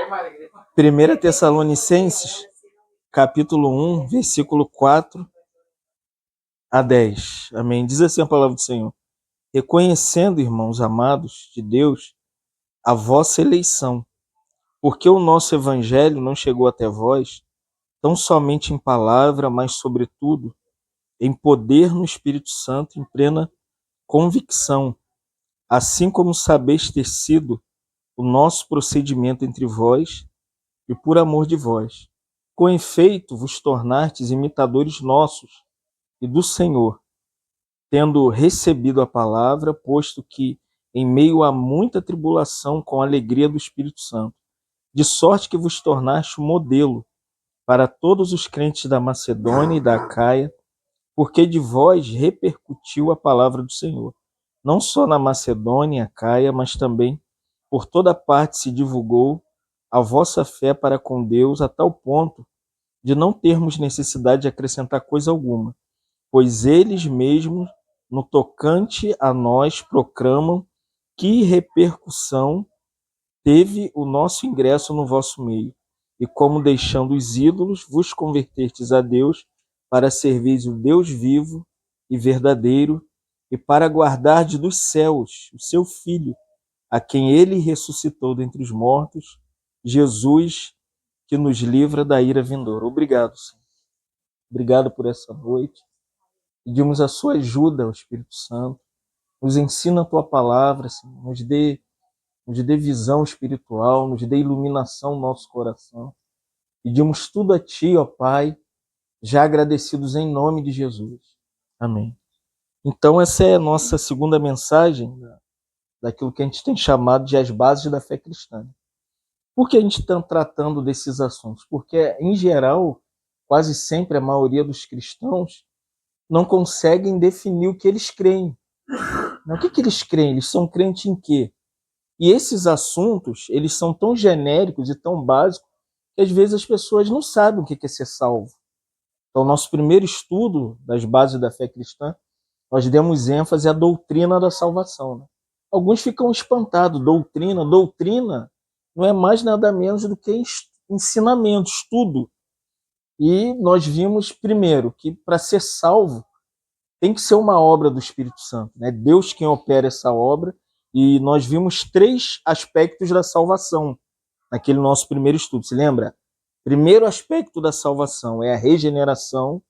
1 Tessalonicenses, capítulo 1, versículo 4 a 10. Amém. Diz assim a palavra do Senhor. Reconhecendo, irmãos amados de Deus, a vossa eleição, porque o nosso evangelho não chegou até vós, tão somente em palavra, mas sobretudo em poder no Espírito Santo, em plena convicção, assim como sabeis ter sido o nosso procedimento entre vós e por amor de vós. Com efeito, vos tornastes imitadores nossos e do Senhor, tendo recebido a palavra, posto que, em meio a muita tribulação, com a alegria do Espírito Santo, de sorte que vos tornaste modelo para todos os crentes da Macedônia e da Acaia, porque de vós repercutiu a palavra do Senhor. Não só na Macedônia e Acaia, mas também por toda parte se divulgou a vossa fé para com Deus, a tal ponto de não termos necessidade de acrescentar coisa alguma, pois eles mesmos, no tocante a nós, proclamam que repercussão teve o nosso ingresso no vosso meio, e como deixando os ídolos, vos convertestes a Deus, para servir o Deus vivo e verdadeiro, e para guardardes dos céus o seu Filho, a quem ele ressuscitou dentre os mortos, Jesus, que nos livra da ira vindoura. Obrigado, Senhor. Obrigado por essa noite. Pedimos a sua ajuda, ao Espírito Santo. Nos ensina a tua palavra, Senhor. Nos dê visão espiritual, nos dê iluminação no nosso coração. Pedimos tudo a ti, ó Pai, já agradecidos em nome de Jesus. Amém. Então, essa é a nossa segunda mensagem daquilo que a gente tem chamado de as bases da fé cristã. Por que a gente está tratando desses assuntos? Porque, em geral, quase sempre a maioria dos cristãos não conseguem definir o que eles creem. O que eles creem? Eles são crentes em quê? E esses assuntos, eles são tão genéricos e tão básicos que às vezes as pessoas não sabem o que é ser salvo. Então, nosso primeiro estudo das bases da fé cristã, nós demos ênfase à doutrina da salvação. Né? Alguns ficam espantados. Doutrina não é mais nada menos do que ensinamento, estudo. E nós vimos, primeiro, que para ser salvo tem que ser uma obra do Espírito Santo. Né? Deus quem opera essa obra. E nós vimos 3 aspectos da salvação naquele nosso primeiro estudo. Se lembra? Primeiro aspecto da salvação é a regeneração.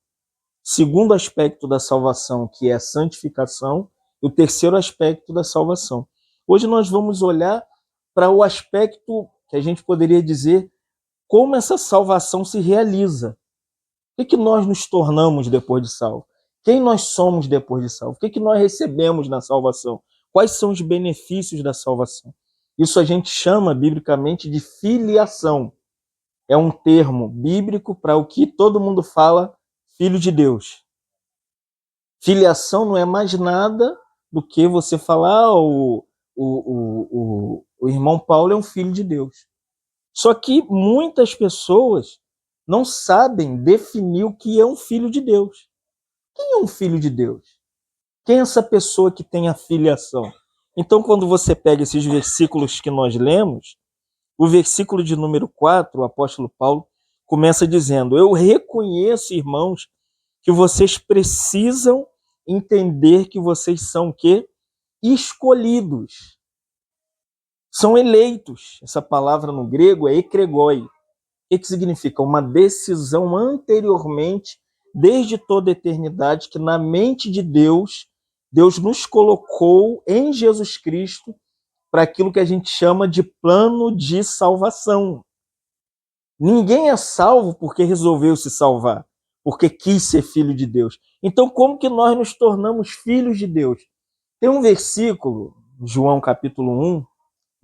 Segundo aspecto da salvação, que é a santificação. E o terceiro aspecto da salvação. Hoje nós vamos olhar para o aspecto que a gente poderia dizer como essa salvação se realiza. O que nós nos tornamos depois de salvo? Quem nós somos depois de salvo? O que nós recebemos na salvação? Quais são os benefícios da salvação? Isso a gente chama, biblicamente, de filiação. É um termo bíblico para o que todo mundo fala, filho de Deus. Filiação não é mais nada do que você falar o irmão Paulo é um filho de Deus. Só que muitas pessoas não sabem definir o que é um filho de Deus. Quem é um filho de Deus? Quem é essa pessoa que tem a filiação? Então, quando você pega esses versículos que nós lemos, o versículo de número 4, o apóstolo Paulo começa dizendo: eu reconheço, irmãos, que vocês precisam entender que vocês são o quê? Escolhidos. São eleitos. Essa palavra no grego é ekregoi. O que significa? Uma decisão anteriormente, desde toda a eternidade, que na mente de Deus, Deus nos colocou em Jesus Cristo para aquilo que a gente chama de plano de salvação. Ninguém é salvo porque resolveu se salvar, porque quis ser filho de Deus. Então, como que nós nos tornamos filhos de Deus? Tem um versículo, João capítulo 1,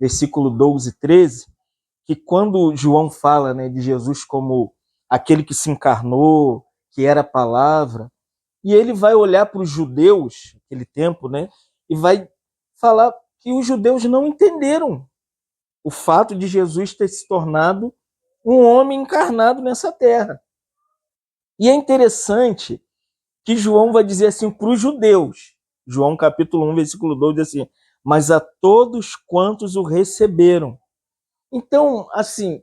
versículo 12 e 13, que quando João fala, né, de Jesus como aquele que se encarnou, que era a palavra, e ele vai olhar para os judeus, naquele tempo, né, e vai falar que os judeus não entenderam o fato de Jesus ter se tornado um homem encarnado nessa terra. E é interessante que João vai dizer assim para os judeus, João capítulo 1, versículo 12, diz assim: mas a todos quantos o receberam. Então, assim,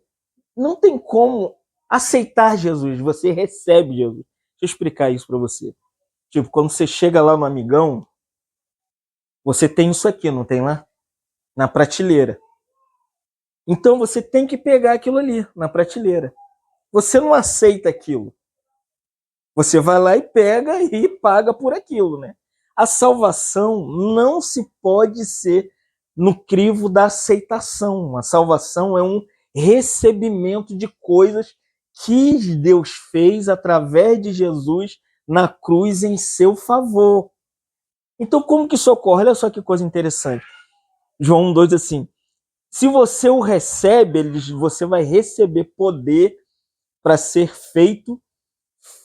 Não tem como aceitar Jesus, você recebe Jesus. Deixa eu explicar isso para você. Tipo, quando você chega lá no Amigão, você tem isso aqui, não tem lá? Na prateleira. Então você tem que pegar aquilo ali, na prateleira. Você não aceita aquilo. Você vai lá e pega e paga por aquilo, né? A salvação não se pode ser no crivo da aceitação. A salvação é um recebimento de coisas que Deus fez através de Jesus na cruz em seu favor. Então, como que isso ocorre? Olha só que coisa interessante. João 2 assim, se você o recebe, ele diz, você vai receber poder para ser feito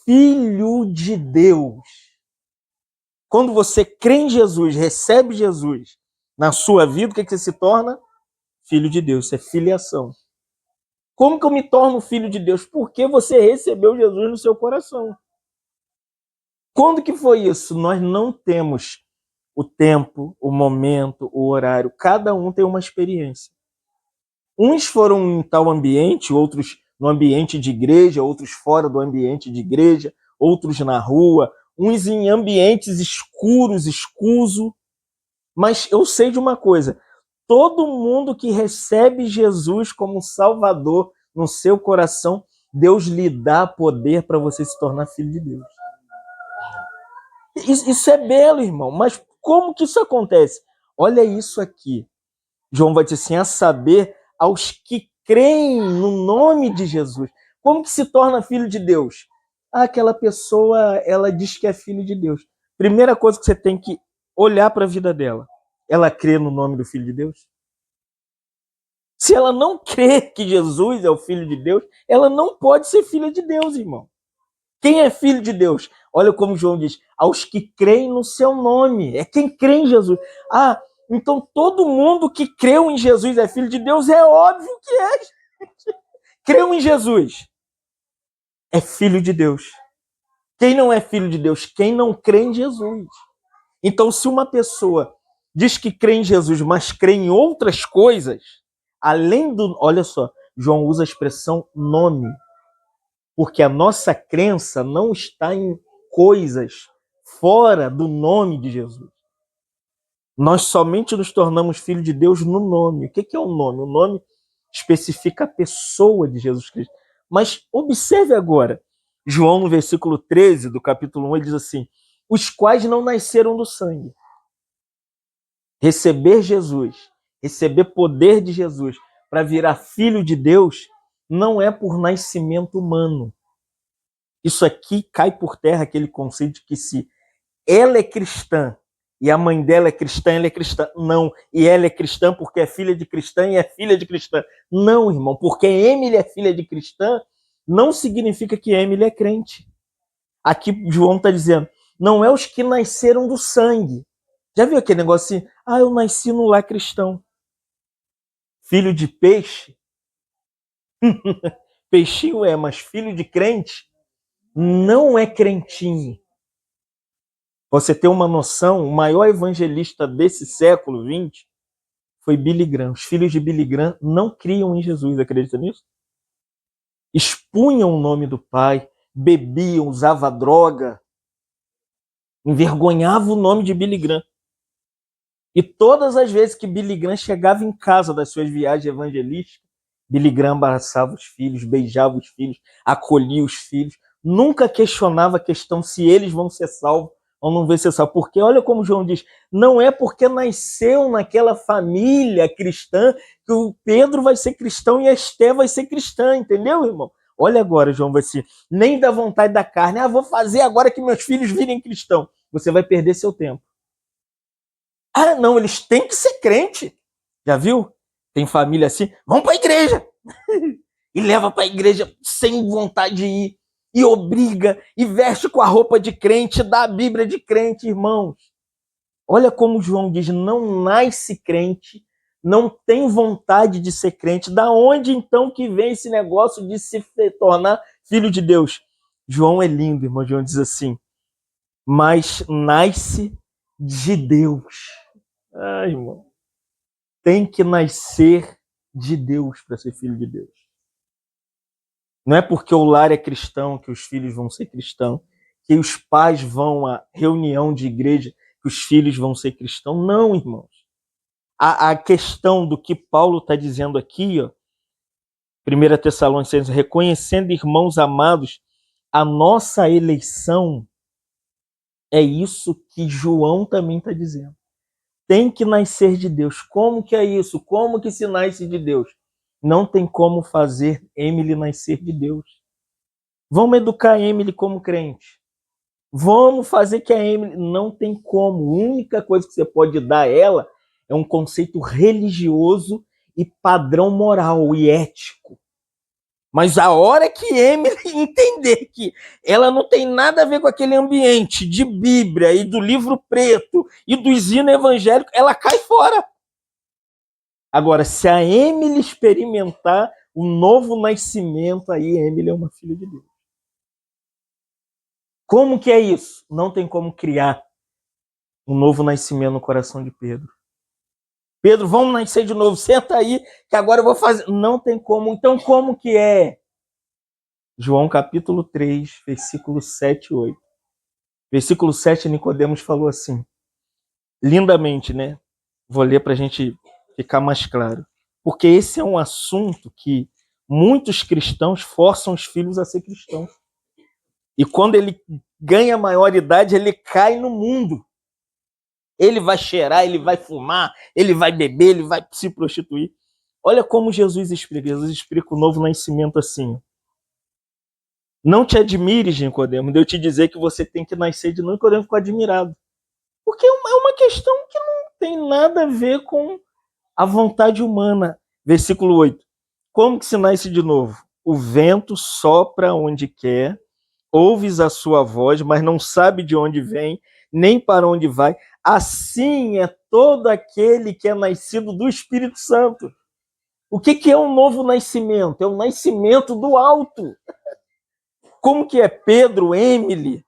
filho de Deus. Quando você crê em Jesus, recebe Jesus na sua vida, o que você se torna? Filho de Deus, isso é filiação. Como que eu me torno filho de Deus? Porque você recebeu Jesus no seu coração. Quando que foi isso? Nós não temos o tempo, o momento, o horário. Cada um tem uma experiência. Uns foram em tal ambiente, outros no ambiente de igreja, outros fora do ambiente de igreja, outros na rua, uns em ambientes escuros, escuso. Mas eu sei de uma coisa, todo mundo que recebe Jesus como Salvador no seu coração, Deus lhe dá poder para você se tornar filho de Deus. Isso é belo, irmão, mas como que isso acontece? Olha isso aqui. João vai dizer assim, a saber, aos que creem no nome de Jesus. Como que se torna filho de Deus? Aquela pessoa, ela diz que é filho de Deus. Primeira coisa que você tem que olhar para a vida dela. Ela crê no nome do Filho de Deus? Se ela não crê que Jesus é o Filho de Deus, ela não pode ser filha de Deus, irmão. Quem é filho de Deus? Olha como João diz, aos que creem no seu nome. É quem crê em Jesus. Ah, então todo mundo que creu em Jesus é filho de Deus? É óbvio que é. Creu em Jesus é filho de Deus. Quem não é filho de Deus? Quem não crê em Jesus. Então, se uma pessoa diz que crê em Jesus, mas crê em outras coisas, além do... Olha só, João usa a expressão nome. Porque a nossa crença não está em coisas fora do nome de Jesus. Nós somente nos tornamos filhos de Deus no nome. O que é o nome? O nome especifica a pessoa de Jesus Cristo. Mas observe agora, João no versículo 13 do capítulo 1, ele diz assim, os quais não nasceram do sangue. Receber Jesus, receber poder de Jesus para virar filho de Deus, não é por nascimento humano. Isso aqui cai por terra aquele conceito de que se ela é cristã e a mãe dela é cristã, ela é cristã. Não, e ela é cristã porque é filha de cristã e é filha de cristã. Não, irmão, porque Emily é filha de cristã, não significa que Emily é crente. Aqui João está dizendo, não é os que nasceram do sangue. Já viu aquele negócio assim? Ah, eu nasci no lar cristão. Filho de peixe? Peixinho é, mas filho de crente não é crentinho. Você ter uma noção, o maior evangelista desse século XX foi Billy Graham. Os filhos de Billy Graham não criam em Jesus, acredita nisso? Expunham o nome do pai, bebiam, usavam droga, envergonhavam o nome de Billy Graham. E todas as vezes que Billy Graham chegava em casa das suas viagens evangelísticas, Billy Graham abraçava os filhos, beijava os filhos, acolhia os filhos, nunca questionava a questão se eles vão ser salvos ou não vão ser salvos. Porque olha como João diz, não é porque nasceu naquela família cristã que o Pedro vai ser cristão e a Esté vai ser cristã, entendeu, irmão? Olha agora, João vai ser, nem da vontade da carne, vou fazer agora que meus filhos virem cristão. Você vai perder seu tempo. Ah, não, eles têm que ser crente. Já viu? Tem família assim, vão para a igreja. E leva para a igreja sem vontade de ir. E obriga, e veste com a roupa de crente, dá a Bíblia de crente, irmãos. Olha como João diz, não nasce crente, não tem vontade de ser crente. Da onde então que vem esse negócio de se tornar filho de Deus? João é lindo, irmão. João diz assim, mas nasce de Deus. Ai, irmão. Tem que nascer de Deus para ser filho de Deus. Não é porque o lar é cristão que os filhos vão ser cristãos, que os pais vão à reunião de igreja que os filhos vão ser cristãos. Não, irmãos. A questão do que Paulo está dizendo aqui, ó, 1 Tessalonicenses, reconhecendo, irmãos amados, a nossa eleição, é isso que João também está dizendo. Tem que nascer de Deus. Como que é isso? Como que se nasce de Deus? Não tem como fazer Emily nascer de Deus. Vamos educar a Emily como crente. Vamos fazer que a Emily... Não tem como. A única coisa que você pode dar a ela é um conceito religioso e padrão moral e ético. Mas a hora que Emily entender que ela não tem nada a ver com aquele ambiente de Bíblia e do livro preto e do ensino evangélico, ela cai fora. Agora, se a Emily experimentar o novo nascimento, aí Emily é uma filha de Deus. Como que é isso? Não tem como criar um novo nascimento no coração de Pedro. Pedro, vamos nascer de novo, senta aí, que agora eu vou fazer. Não tem como. Então, como que é? João capítulo 3, versículo 7 e 8. Versículo 7, Nicodemos falou assim, lindamente, né? Vou ler para a gente ficar mais claro. Porque esse é um assunto que muitos cristãos forçam os filhos a ser cristãos. E quando ele ganha maioridade, ele cai no mundo. Ele vai cheirar, ele vai fumar, ele vai beber, ele vai se prostituir. Olha como Jesus explica. Jesus explica o novo nascimento assim. Não te admires, Nicodemo, de eu te dizer que você tem que nascer de novo. Nicodemo ficou admirado. Porque é uma questão que não tem nada a ver com a vontade humana. Versículo 8. Como que se nasce de novo? O vento sopra onde quer, ouves a sua voz, mas não sabe de onde vem, nem para onde vai. Assim é todo aquele que é nascido do Espírito Santo. O que é um novo nascimento? É o nascimento do alto. Como que é Pedro, Emily,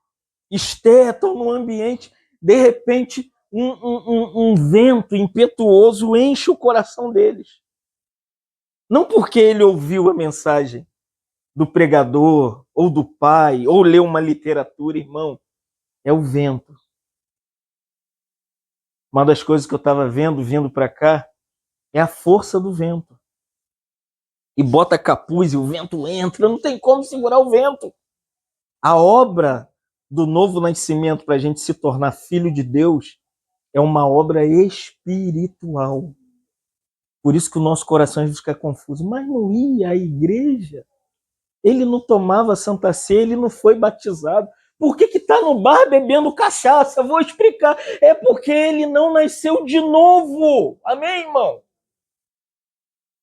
Esther, estão num ambiente, de repente, um vento impetuoso enche o coração deles. Não porque ele ouviu a mensagem do pregador, ou do pai, ou leu uma literatura, irmão. É o vento. Uma das coisas que eu estava vendo, vindo para cá, é a força do vento. E bota capuz e o vento entra, não tem como segurar o vento. A obra do novo nascimento para a gente se tornar filho de Deus é uma obra espiritual. Por isso que o nosso coração fica confuso. Mas não ia à igreja? Ele não tomava Santa Ceia, ele não foi batizado. Por que está no bar bebendo cachaça? Vou explicar. É porque ele não nasceu de novo. Amém, irmão?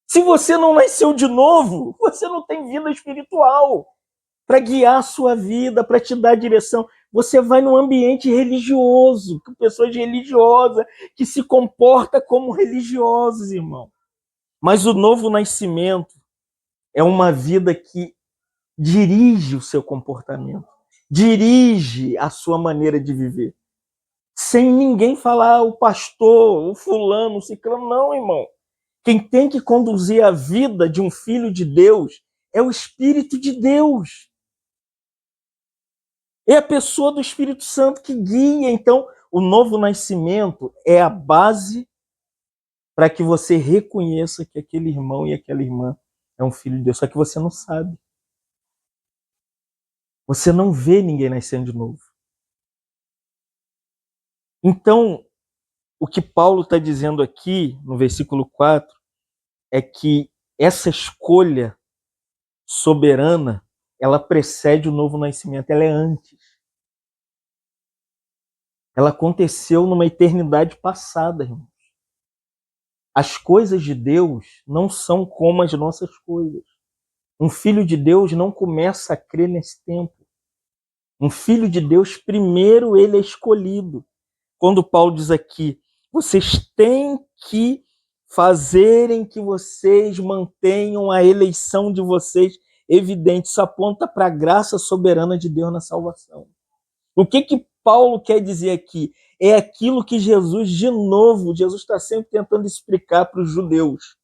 Se você não nasceu de novo, você não tem vida espiritual para guiar a sua vida, para te dar direção. Você vai num ambiente religioso, com pessoas religiosas, que se comportam como religiosos, irmão. Mas o novo nascimento é uma vida que dirige o seu comportamento, dirige a sua maneira de viver. Sem ninguém falar o pastor, o fulano, o ciclano, não, irmão. Quem tem que conduzir a vida de um filho de Deus é o Espírito de Deus. É a pessoa do Espírito Santo que guia. Então, o novo nascimento é a base para que você reconheça que aquele irmão e aquela irmã é um filho de Deus. Só que você não sabe. Você não vê ninguém nascendo de novo. Então, o que Paulo está dizendo aqui, no versículo 4, é que essa escolha soberana, ela precede o novo nascimento, ela é antes. Ela aconteceu numa eternidade passada, irmãos. As coisas de Deus não são como as nossas coisas. Um filho de Deus não começa a crer nesse tempo. Um filho de Deus, primeiro ele é escolhido. Quando Paulo diz aqui, vocês têm que fazerem que vocês mantenham a eleição de vocês evidente. Isso aponta para a graça soberana de Deus na salvação. O que Paulo quer dizer aqui? É aquilo que Jesus, de novo, Jesus está sempre tentando explicar para os judeus.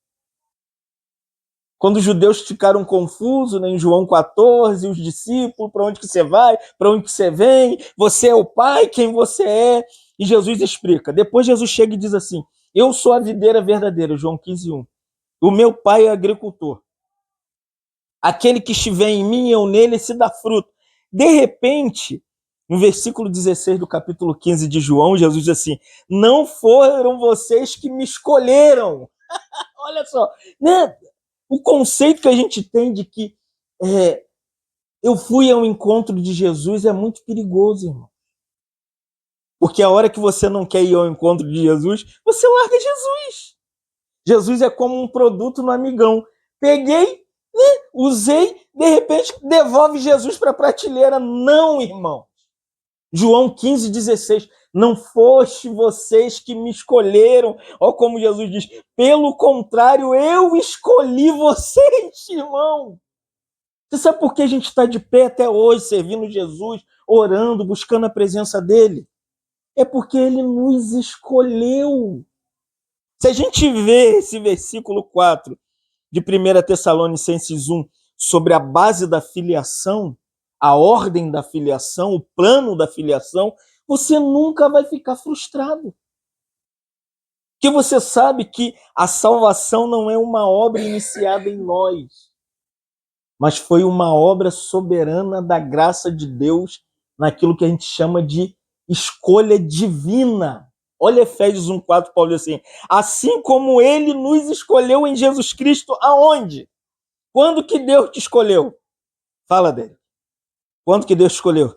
Quando os judeus ficaram confusos, né, em João 14, os discípulos, para onde que você vai, para onde que você vem, você é o Pai, quem você é? E Jesus explica. Depois Jesus chega e diz assim, eu sou a videira verdadeira, João 15:1. O meu Pai é agricultor. Aquele que estiver em mim e eu nele, se dá fruto. De repente, no versículo 16 do capítulo 15 de João, Jesus diz assim, não foram vocês que me escolheram. Olha só, né? O conceito que a gente tem de que eu fui ao encontro de Jesus é muito perigoso, irmão. Porque a hora que você não quer ir ao encontro de Jesus, você larga Jesus. Jesus é como um produto no amigão. Peguei, usei, de repente devolve Jesus para a prateleira. Não, irmão. João 15:16. Não foste vocês que me escolheram. Olha como Jesus diz. Pelo contrário, eu escolhi vocês, irmão. Você sabe por que a gente está de pé até hoje, servindo Jesus, orando, buscando a presença dele? É porque ele nos escolheu. Se a gente vê esse versículo 4 de 1 Tessalonicenses 1 sobre a base da filiação, a ordem da filiação, o plano da filiação, você nunca vai ficar frustrado. Porque você sabe que a salvação não é uma obra iniciada em nós, mas foi uma obra soberana da graça de Deus naquilo que a gente chama de escolha divina. Olha Efésios 1:4, Paulo diz assim como ele nos escolheu em Jesus Cristo, aonde? Quando que Deus te escolheu? Fala dele. Quando que Deus te escolheu?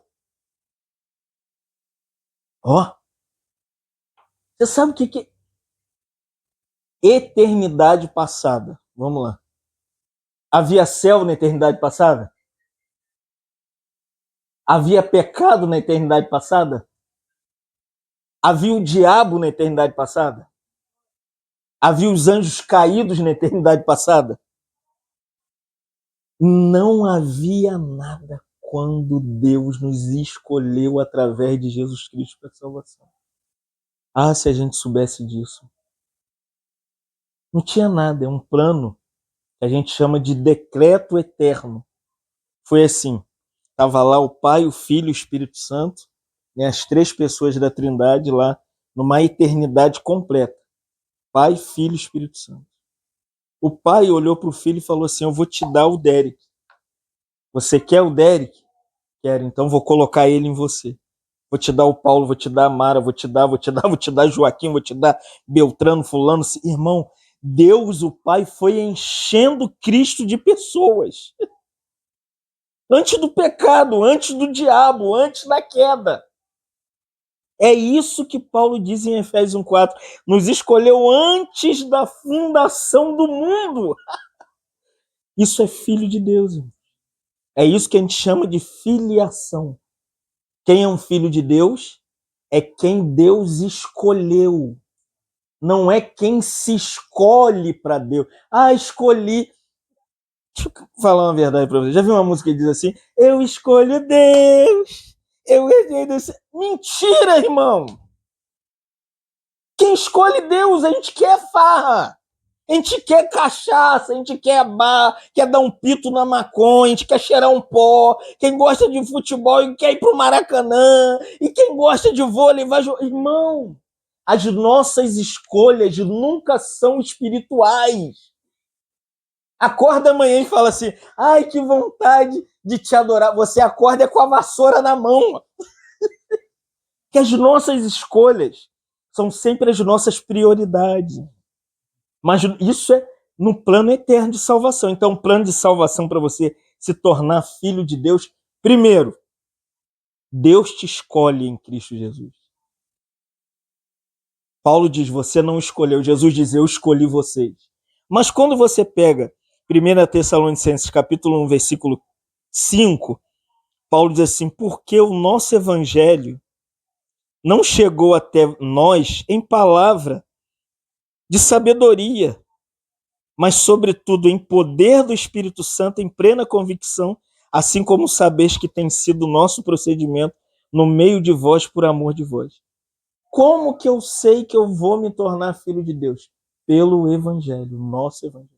Ó, você sabe o que é eternidade passada? Vamos lá. Havia céu na eternidade passada? Havia pecado na eternidade passada? Havia o diabo na eternidade passada? Havia os anjos caídos na eternidade passada? Não havia nada quando Deus nos escolheu através de Jesus Cristo para a salvação. Ah, se a gente soubesse disso. Não tinha nada, é um plano que a gente chama de decreto eterno. Foi assim, estava lá o Pai, o Filho e o Espírito Santo, né, as três pessoas da Trindade lá, numa eternidade completa. Pai, Filho e Espírito Santo. O pai olhou para o filho e falou assim, eu vou te dar o Derek. Você quer o Derek? Quero, então vou colocar ele em você. Vou te dar o Paulo, vou te dar a Mara, vou te dar Joaquim, vou te dar Beltrano, fulano. Irmão, Deus, o Pai, foi enchendo Cristo de pessoas. Antes do pecado, antes do diabo, antes da queda. É isso que Paulo diz em Efésios 1:4. Nos escolheu antes da fundação do mundo. Isso é filho de Deus. É isso que a gente chama de filiação. Quem é um filho de Deus é quem Deus escolheu. Não é quem se escolhe para Deus. Ah, escolhi. Deixa eu falar uma verdade para você. Já viu uma música que diz assim? Eu escolho Deus. Eu herdei Deus. Mentira, irmão. Quem escolhe Deus, a gente quer farra. A gente quer cachaça, a gente quer bar, quer dar um pito na maconha, a gente quer cheirar um pó. Quem gosta de futebol quer ir pro Maracanã. E quem gosta de vôlei vai jogar. Irmão, as nossas escolhas nunca são espirituais. Acorda amanhã e fala assim, ai, que vontade de te adorar. Você acorda com a vassoura na mão. Que as nossas escolhas são sempre as nossas prioridades. Mas isso é no plano eterno de salvação. Então, o plano de salvação para você se tornar filho de Deus, primeiro, Deus te escolhe em Cristo Jesus. Paulo diz, você não escolheu. Jesus diz, eu escolhi vocês. Mas quando você pega 1 Tessalonicenses capítulo 1, versículo 5, Paulo diz assim, porque o nosso evangelho não chegou até nós em palavra de sabedoria, mas sobretudo em poder do Espírito Santo, em plena convicção, assim como sabeis que tem sido o nosso procedimento no meio de vós por amor de vós. Como que eu sei que eu vou me tornar filho de Deus? Pelo Evangelho, nosso Evangelho.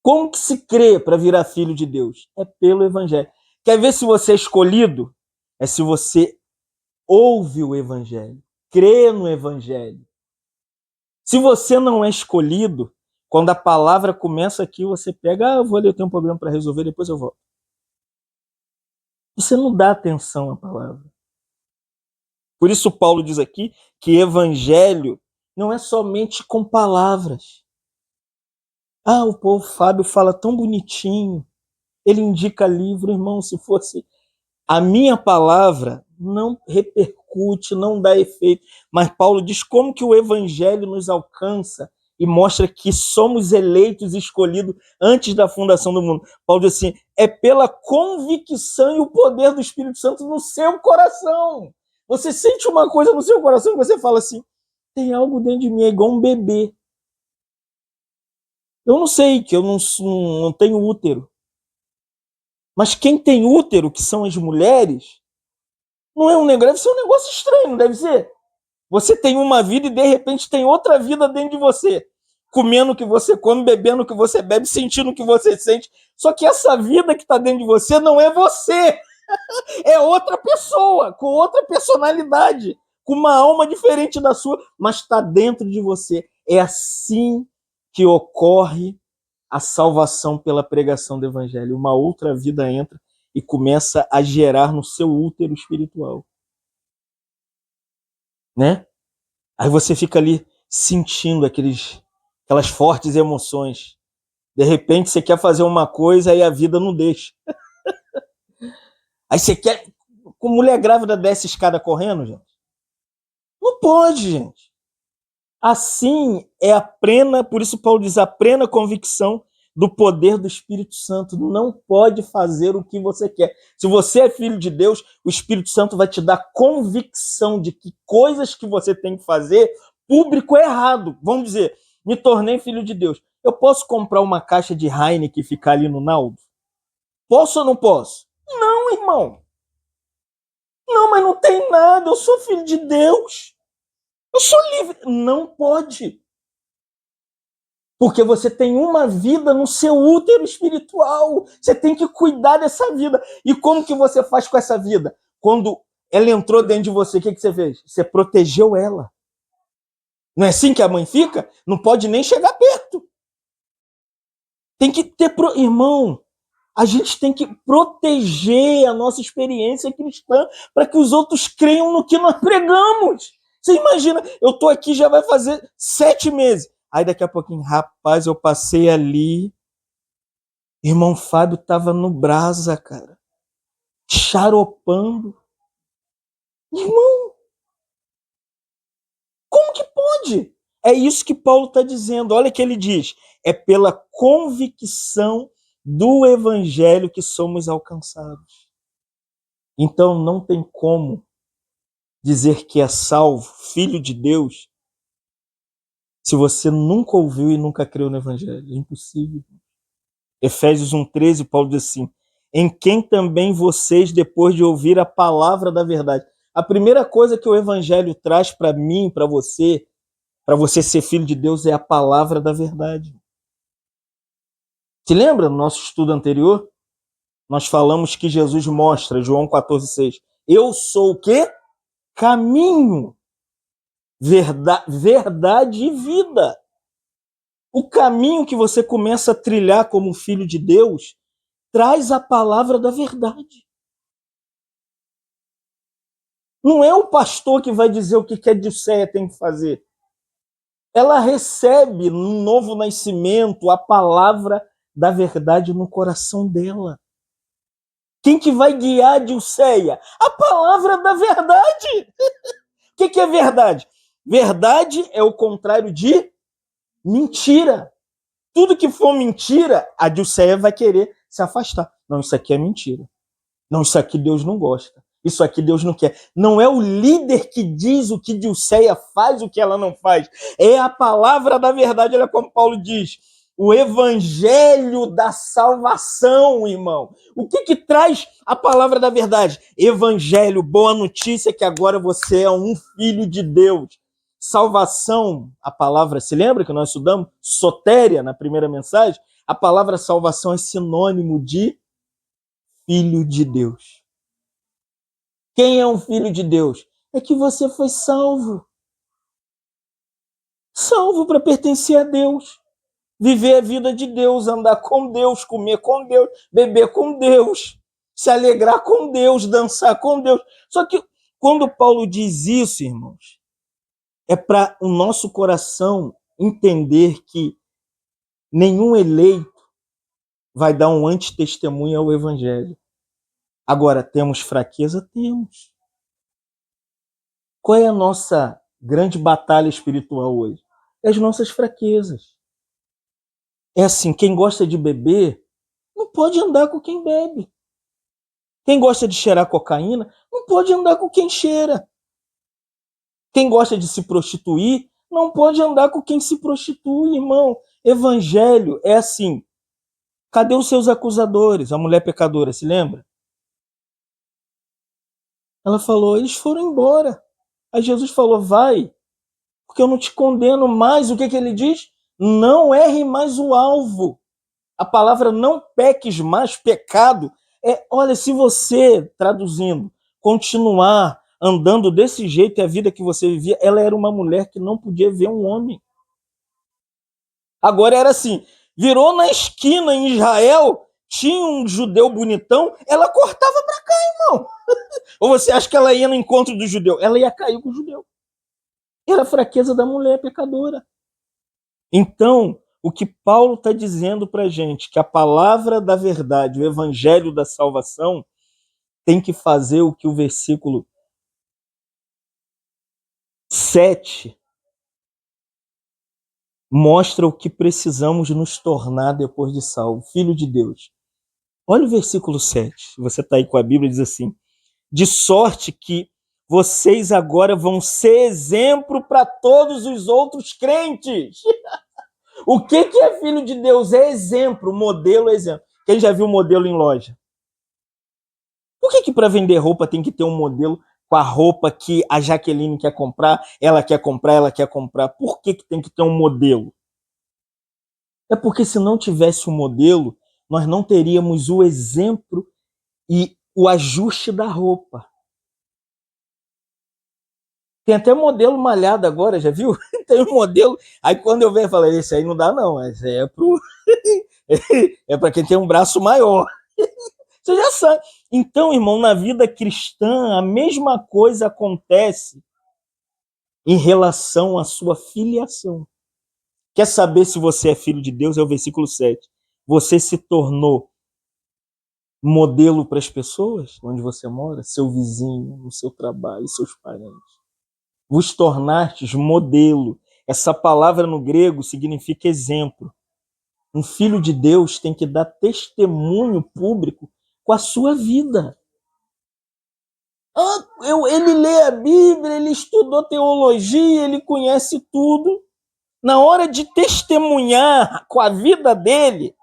Como que se crê para virar filho de Deus? É pelo evangelho. Quer ver se você é escolhido? É se você ouve o evangelho, crê no evangelho. Se você não é escolhido, quando a palavra começa aqui, você pega, eu vou ali, eu tenho um problema para resolver, depois eu volto. Você não dá atenção à palavra. Por isso Paulo diz aqui que evangelho não é somente com palavras. Ah, o povo Fábio fala tão bonitinho, ele indica livro, irmão, se fosse a minha palavra não repercute, não dá efeito. Mas Paulo diz como que o evangelho nos alcança e mostra que somos eleitos e escolhidos antes da fundação do mundo. Paulo diz assim, é pela convicção e o poder do Espírito Santo no seu coração. Você sente uma coisa no seu coração e você fala assim, tem algo dentro de mim, é igual um bebê. Eu não sei, que eu não tenho útero. Mas quem tem útero, que são as mulheres, não é um negócio, deve ser um negócio estranho, não deve ser? Você tem uma vida e de repente tem outra vida dentro de você. Comendo o que você come, bebendo o que você bebe, sentindo o que você sente. Só que essa vida que está dentro de você não é você. É outra pessoa, com outra personalidade, com uma alma diferente da sua, mas está dentro de você. É assim que ocorre a salvação pela pregação do evangelho. Uma outra vida entra e começa a gerar no seu útero espiritual. Né? Aí você fica ali sentindo aquelas fortes emoções. De repente você quer fazer uma coisa e a vida não deixa. Aí você quer... Com mulher grávida desce escada correndo, gente? Não pode, gente. Assim é a plena, por isso Paulo diz, a plena convicção do poder do Espírito Santo. Não pode fazer o que você quer. Se você é filho de Deus, o Espírito Santo vai te dar convicção de que coisas que você tem que fazer, público é errado. Vamos dizer, me tornei filho de Deus. Eu posso comprar uma caixa de Heineken e ficar ali no Naldo? Posso ou não posso? Não, irmão. Não, mas não tem nada. Eu sou filho de Deus. Eu sou livre. Não pode. Porque você tem uma vida no seu útero espiritual. Você tem que cuidar dessa vida. E como que você faz com essa vida? Quando ela entrou dentro de você, o que você fez? Você protegeu ela. Não é assim que a mãe fica? Não pode nem chegar perto. Tem que ter... Irmão, a gente tem que proteger a nossa experiência cristã para que os outros creiam no que nós pregamos. Você imagina, eu tô aqui, já vai fazer 7 meses. Aí daqui a pouquinho, rapaz, eu passei ali. Irmão Fábio tava no brasa, cara. Xaropando. Irmão, como que pode? É isso que Paulo está dizendo. Olha o que ele diz. É pela convicção do evangelho que somos alcançados. Então não tem como dizer que é salvo, filho de Deus, se você nunca ouviu e nunca creu no evangelho. É impossível. Efésios 1,13, Paulo diz assim, em quem também vocês, depois de ouvir a palavra da verdade. A primeira coisa que o evangelho traz para mim, para você ser filho de Deus, é a palavra da verdade. Se lembra no nosso estudo anterior? Nós falamos que Jesus mostra, João 14,6, eu sou o quê? Caminho, verdade e vida. O caminho que você começa a trilhar como filho de Deus traz a palavra da verdade. Não é o pastor que vai dizer o que a Dilceia tem que fazer. Ela recebe no novo nascimento a palavra da verdade no coração dela. Quem que vai guiar a Dilceia? A palavra da verdade. O que é verdade? Verdade é o contrário de mentira. Tudo que for mentira, a Dilceia vai querer se afastar. Não, isso aqui é mentira. Não, isso aqui Deus não gosta. Isso aqui Deus não quer. Não é o líder que diz o que Dilceia faz, o que ela não faz. É a palavra da verdade. Olha como Paulo diz. O evangelho da salvação, irmão. O que traz a palavra da verdade? Evangelho, boa notícia que agora você é um filho de Deus. Salvação, a palavra, se lembra que nós estudamos? Sotéria, na primeira mensagem. A palavra salvação é sinônimo de filho de Deus. Quem é um filho de Deus? É que você foi salvo. Salvo para pertencer a Deus. Viver a vida de Deus, andar com Deus, comer com Deus, beber com Deus, se alegrar com Deus, dançar com Deus. Só que quando Paulo diz isso, irmãos, é para o nosso coração entender que nenhum eleito vai dar um antitestemunho ao Evangelho. Agora, temos fraqueza? Temos. Qual é a nossa grande batalha espiritual hoje? É as nossas fraquezas. É assim, quem gosta de beber não pode andar com quem bebe. Quem gosta de cheirar cocaína não pode andar com quem cheira. Quem gosta de se prostituir não pode andar com quem se prostitui, irmão. Evangelho é assim. Cadê os seus acusadores? A mulher pecadora, se lembra? Ela falou, eles foram embora. Aí Jesus falou, vai, porque eu não te condeno mais. O que ele diz? Não erre mais o alvo. A palavra não peques mais, pecado, olha, se você, traduzindo, continuar andando desse jeito e a vida que você vivia, ela era uma mulher que não podia ver um homem. Agora era assim, virou na esquina em Israel, tinha um judeu bonitão, ela cortava para cá, irmão. Ou você acha que ela ia no encontro do judeu? Ela ia cair com o judeu. Era a fraqueza da mulher pecadora. Então, o que Paulo está dizendo para a gente, que a palavra da verdade, o evangelho da salvação, tem que fazer o que o versículo 7 mostra o que precisamos nos tornar depois de salvo, filho de Deus. Olha o versículo 7, você está aí com a Bíblia, diz assim, de sorte que vocês agora vão ser exemplo para todos os outros crentes. O que é filho de Deus? É exemplo, modelo é exemplo. Quem já viu modelo em loja? Por que para vender roupa tem que ter um modelo com a roupa que a Jaqueline quer comprar, ela quer comprar, ela quer comprar? Por que tem que ter um modelo? É porque se não tivesse um modelo, nós não teríamos o exemplo e o ajuste da roupa. Tem até modelo malhado agora, já viu? Tem um modelo. Aí quando eu vejo, eu falo, esse aí não dá não, esse aí é para quem tem um braço maior. Você já sabe. Então, irmão, na vida cristã, a mesma coisa acontece em relação à sua filiação. Quer saber se você é filho de Deus? É o versículo 7. Você se tornou modelo para as pessoas onde você mora, seu vizinho, no seu trabalho, seus parentes. Vos tornastes modelo. Essa palavra no grego significa exemplo. Um filho de Deus tem que dar testemunho público com a sua vida. Ele lê a Bíblia, ele estudou teologia, ele conhece tudo. Na hora de testemunhar com a vida dele,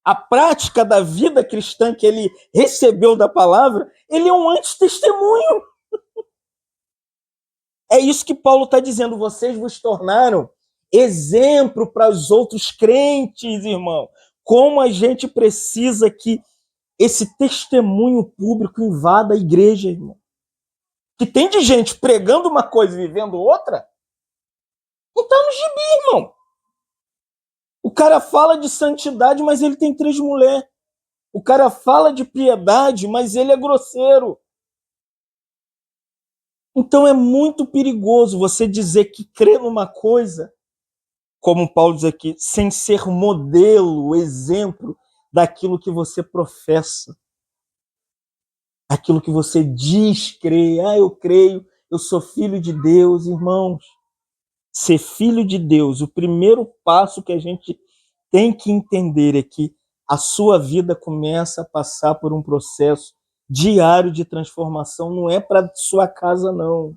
a prática da vida cristã que ele recebeu da palavra, ele é um antitestemunho. É isso que Paulo está dizendo. Vocês vos tornaram exemplo para os outros crentes, irmão. Como a gente precisa que esse testemunho público invada a igreja, irmão. Que tem de gente pregando uma coisa e vivendo outra, não está no gibi, irmão. O cara fala de santidade, mas ele tem 3 mulheres. O cara fala de piedade, mas ele é grosseiro. Então é muito perigoso você dizer que crê numa coisa, como Paulo diz aqui, sem ser modelo, exemplo daquilo que você professa. Aquilo que você diz crer. Eu creio, eu sou filho de Deus, irmãos. Ser filho de Deus, o primeiro passo que a gente tem que entender é que a sua vida começa a passar por um processo diário de transformação. Não é para sua casa, não.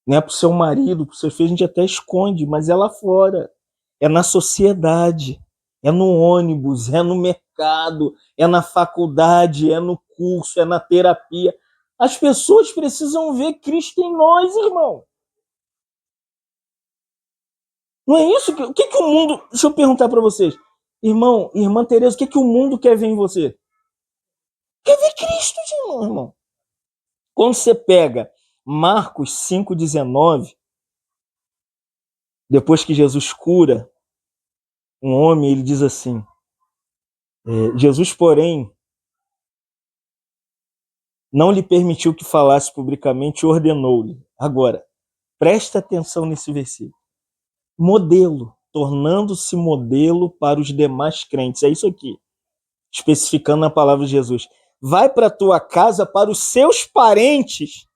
Não é para o seu marido, para os seus filhos, a gente até esconde, mas é lá fora. É na sociedade, é no ônibus, é no mercado, é na faculdade, é no curso, é na terapia. As pessoas precisam ver Cristo em nós, irmão. Não é isso? O que o mundo... Deixa eu perguntar para vocês. Irmão, irmã Tereza, o que o mundo quer ver em você? Quer ver Cristo, irmão. Quando você pega Marcos 5,19, depois que Jesus cura um homem, ele diz assim, Jesus, porém, não lhe permitiu que falasse publicamente e ordenou-lhe. Agora, presta atenção nesse versículo. Modelo, tornando-se modelo para os demais crentes. É isso aqui, especificando na palavra de Jesus. Vai para a tua casa, para os seus parentes,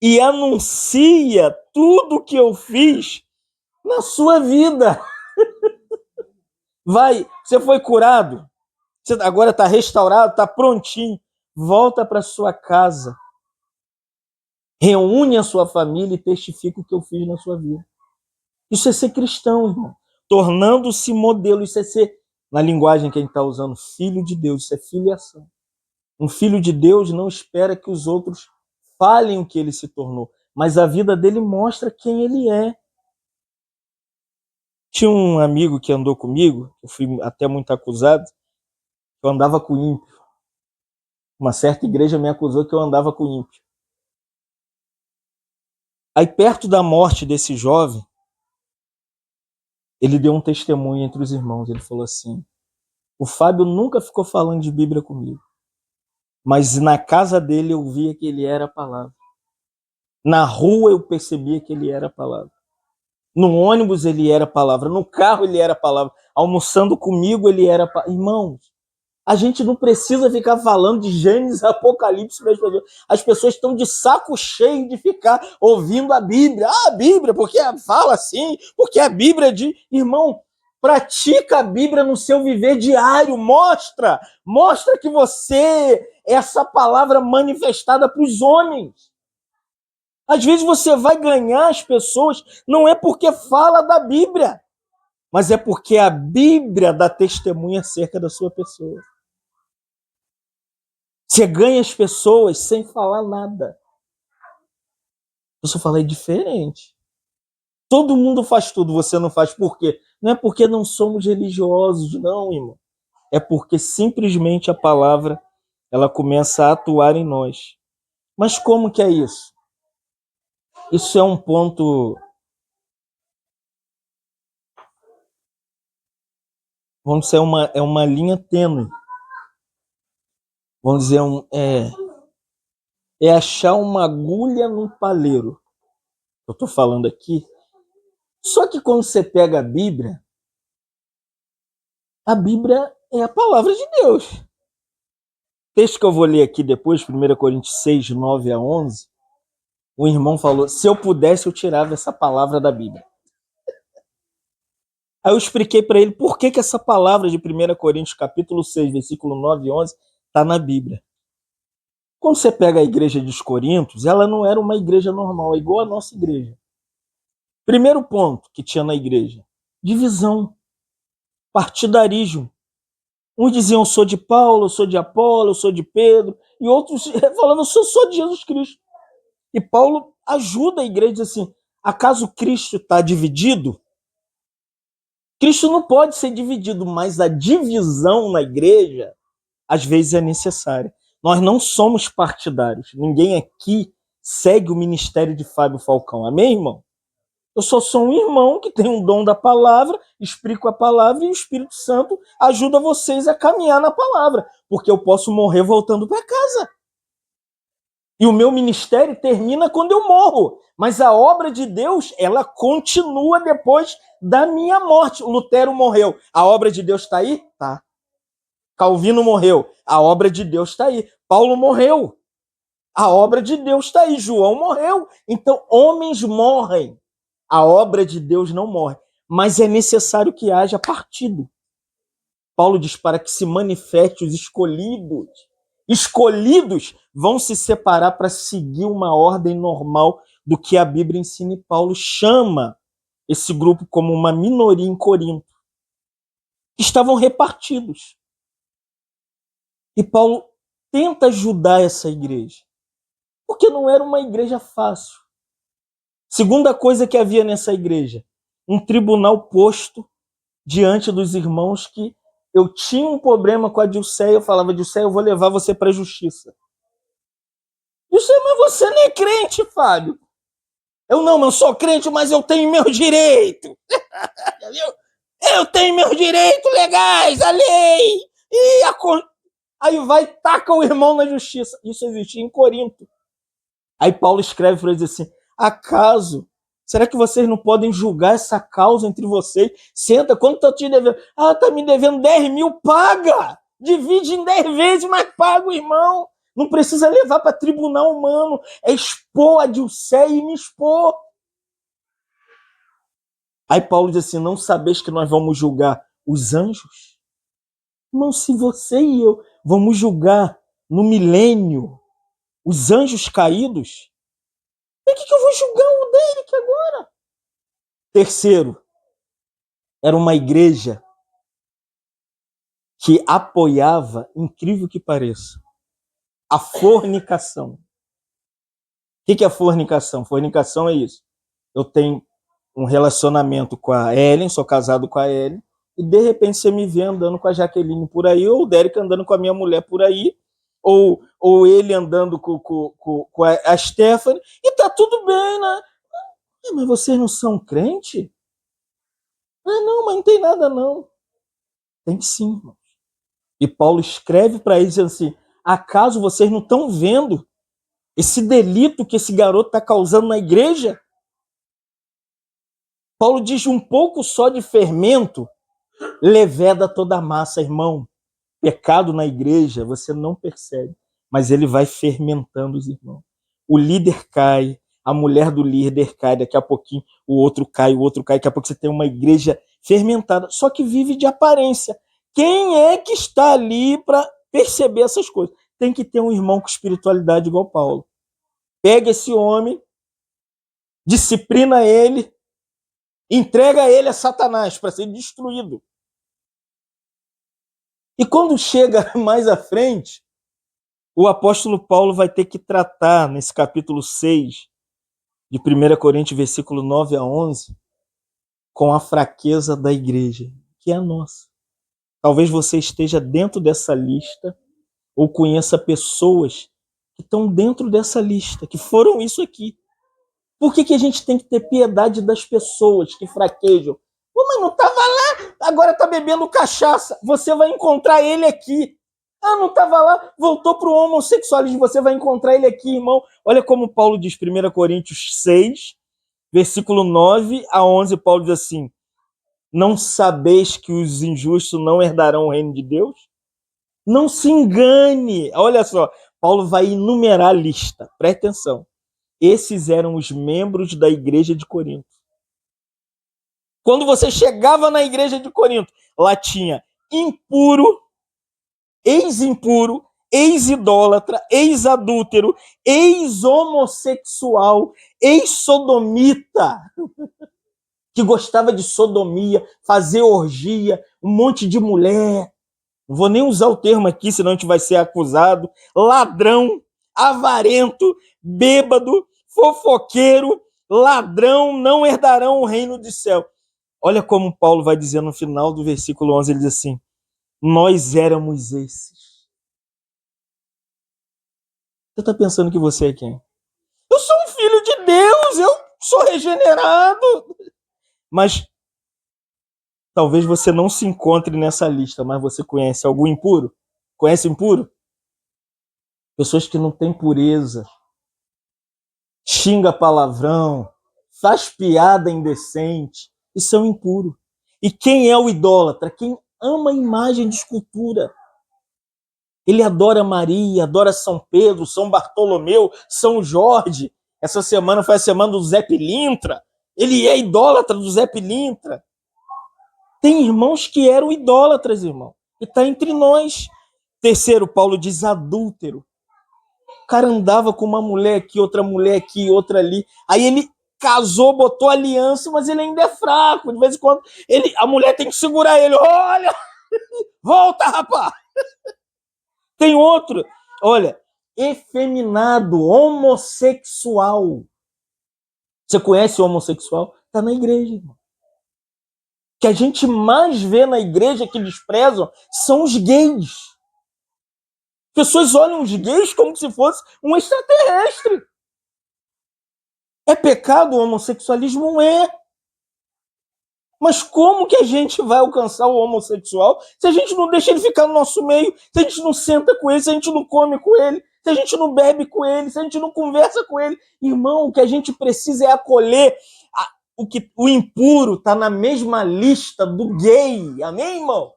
e anuncia tudo o que eu fiz na sua vida. Vai, você foi curado, você agora está restaurado, está prontinho. Volta para sua casa, reúne a sua família e testifica o que eu fiz na sua vida. Isso é ser cristão, irmão. Tornando-se modelo, isso é ser, na linguagem que a gente está usando, filho de Deus, isso é filiação. Um filho de Deus não espera que os outros falem o que ele se tornou, mas a vida dele mostra quem ele é. Tinha um amigo que andou comigo, eu fui até muito acusado, eu andava com ímpio. Uma certa igreja me acusou que eu andava com ímpio. Aí, perto da morte desse jovem, ele deu um testemunho entre os irmãos. Ele falou assim, o Fábio nunca ficou falando de Bíblia comigo, mas na casa dele eu via que ele era a palavra. Na rua eu percebia que ele era a palavra. No ônibus ele era a palavra. No carro ele era a palavra. Almoçando comigo ele era a palavra. Irmãos, a gente não precisa ficar falando de Gênesis, Apocalipse para as pessoas. As pessoas estão de saco cheio de ficar ouvindo a Bíblia. Ah, a Bíblia, porque fala assim, porque a Bíblia diz... Irmão, pratica a Bíblia no seu viver diário. Mostra que você é essa palavra manifestada para os homens. Às vezes você vai ganhar as pessoas, não é porque fala da Bíblia, mas é porque a Bíblia dá testemunha acerca da sua pessoa. Você ganha as pessoas sem falar nada. Eu só falei diferente. Todo mundo faz tudo, você não faz por quê? Não é porque não somos religiosos, não, irmão. É porque simplesmente a palavra ela começa a atuar em nós. Mas como que é isso? Isso é um ponto, vamos dizer, é uma linha tênue. Vamos dizer, é achar uma agulha num palheiro. Eu estou falando aqui. Só que quando você pega a Bíblia é a palavra de Deus. O texto que eu vou ler aqui depois, 1 Coríntios 6, 9 a 11, o irmão falou, se eu pudesse eu tirava essa palavra da Bíblia. Aí eu expliquei para ele por que essa palavra de 1 Coríntios capítulo 6, versículo 9 e 11 está na Bíblia. Quando você pega a igreja dos Coríntios, ela não era uma igreja normal, é igual a nossa igreja. Primeiro ponto que tinha na igreja, divisão, partidarismo. Uns diziam, eu sou de Paulo, eu sou de Apolo, eu sou de Pedro, e outros falando, eu sou de Jesus Cristo. E Paulo ajuda a igreja, diz assim, acaso Cristo está dividido? Cristo não pode ser dividido, mas a divisão na igreja, às vezes, é necessária. Nós não somos partidários. Ninguém aqui segue o ministério de Fábio Falcão. Amém, irmão? Eu só sou um irmão que tem um dom da palavra, explico a palavra e o Espírito Santo ajuda vocês a caminhar na palavra, porque eu posso morrer voltando para casa. E o meu ministério termina quando eu morro, mas a obra de Deus, ela continua depois da minha morte. O Lutero morreu, a obra de Deus está aí? Tá. Calvino morreu, a obra de Deus está aí. Paulo morreu, a obra de Deus está aí. João morreu. Então, homens morrem. A obra de Deus não morre, mas é necessário que haja partido. Paulo diz para que se manifeste os escolhidos. Escolhidos vão se separar para seguir uma ordem normal do que a Bíblia ensina, e Paulo chama esse grupo como uma minoria em Corinto. Estavam repartidos. E Paulo tenta ajudar essa igreja, porque não era uma igreja fácil. Segunda coisa que havia nessa igreja, um tribunal posto diante dos irmãos que eu tinha um problema com a Dilceia, eu falava, Dilceia, eu vou levar você para a justiça. Dilceia, mas você nem é crente, Fábio. Eu sou crente, mas eu tenho meus direitos. Eu tenho meus direitos legais, a lei. Aí vai e taca o irmão na justiça. Isso existia em Corinto. Aí Paulo escreve para eles assim, acaso, será que vocês não podem julgar essa causa entre vocês? Senta, quanto tá te devendo? Ah, tá me devendo 10 mil, paga! Divide em 10 vezes, mas paga o irmão. Não precisa levar para tribunal humano. É expor a Dilceia e me expor. Aí Paulo diz assim, não sabeis que nós vamos julgar os anjos? Não, se você e eu vamos julgar no milênio os anjos caídos, por que eu vou julgar o Derek agora? Terceiro, era uma igreja que apoiava, incrível que pareça, a fornicação. O que é a fornicação? Fornicação é isso. Eu tenho um relacionamento com a Ellen, sou casado com a Ellen, e de repente você me vê andando com a Jaqueline por aí, ou o Derek andando com a minha mulher por aí, ou ele andando com a Stephanie, e tá tudo bem, né? Mas vocês não são crente? Ah, não, mas não tem nada não. Tem sim, irmão. E Paulo escreve para eles assim, acaso vocês não estão vendo esse delito que esse garoto está causando na igreja? Paulo diz um pouco só de fermento leveda toda a massa, irmão. Pecado na igreja você não percebe, mas ele vai fermentando os irmãos. O líder cai, a mulher do líder cai, daqui a pouquinho o outro cai, daqui a pouco você tem uma igreja fermentada, só que vive de aparência. Quem é que está ali para perceber essas coisas? Tem que ter um irmão com espiritualidade igual Paulo. Pega esse homem, disciplina ele, entrega ele a Satanás para ser destruído. E quando chega mais à frente, o apóstolo Paulo vai ter que tratar, nesse capítulo 6, de 1 Coríntios, versículo 9 a 11, com a fraqueza da igreja, que é a nossa. Talvez você esteja dentro dessa lista, ou conheça pessoas que estão dentro dessa lista, que foram isso aqui. Por que a gente tem que ter piedade das pessoas que fraquejam? Pô, mas não estava lá, agora está bebendo cachaça. Você vai encontrar ele aqui. Ah, não estava lá, voltou para o homossexualismo. Você vai encontrar ele aqui, irmão. Olha como Paulo diz, 1 Coríntios 6, versículo 9 a 11, Paulo diz assim, não sabeis que os injustos não herdarão o reino de Deus? Não se engane. Olha só, Paulo vai enumerar a lista. Presta atenção. Esses eram os membros da igreja de Corinto. Quando você chegava na igreja de Corinto, lá tinha impuro, ex-impuro, ex-idólatra, ex-adúltero, ex-homossexual, ex-sodomita, que gostava de sodomia, fazer orgia, um monte de mulher. Não vou nem usar o termo aqui, senão a gente vai ser acusado. Ladrão, avarento, bêbado, fofoqueiro, ladrão, não herdarão o reino do céu. Olha como Paulo vai dizer no final do versículo 11, ele diz assim, nós éramos esses. Você está pensando que você é quem? Eu sou um filho de Deus, eu sou regenerado. Mas talvez você não se encontre nessa lista, mas você conhece algum impuro? Conhece impuro? Pessoas que não têm pureza, xinga palavrão, faz piada indecente, e são impuros. E quem é o idólatra? Quem ama a imagem de escultura. Ele adora Maria, adora São Pedro, São Bartolomeu, São Jorge. Essa semana foi a semana do Zé Pilintra. Ele é idólatra do Zé Pilintra. Tem irmãos que eram idólatras, irmão. E está entre nós. Terceiro, Paulo diz adúltero. O cara andava com uma mulher aqui, outra ali. Aí ele casou, botou aliança, mas ele ainda é fraco. De vez em quando, a mulher tem que segurar ele. Olha, volta, rapaz. Tem outro, olha, efeminado, homossexual. Você conhece o homossexual? Está na igreja, irmão. que a gente mais vê na igreja que desprezam são os gays. Pessoas olham os gays como se fosse um extraterrestre. É pecado o homossexualismo? É. Mas como que a gente vai alcançar o homossexual se a gente não deixa ele ficar no nosso meio, se a gente não senta com ele, se a gente não come com ele, se a gente não bebe com ele, se a gente não conversa com ele? Irmão, o que a gente precisa é acolher o impuro está na mesma lista do gay. Amém, irmão?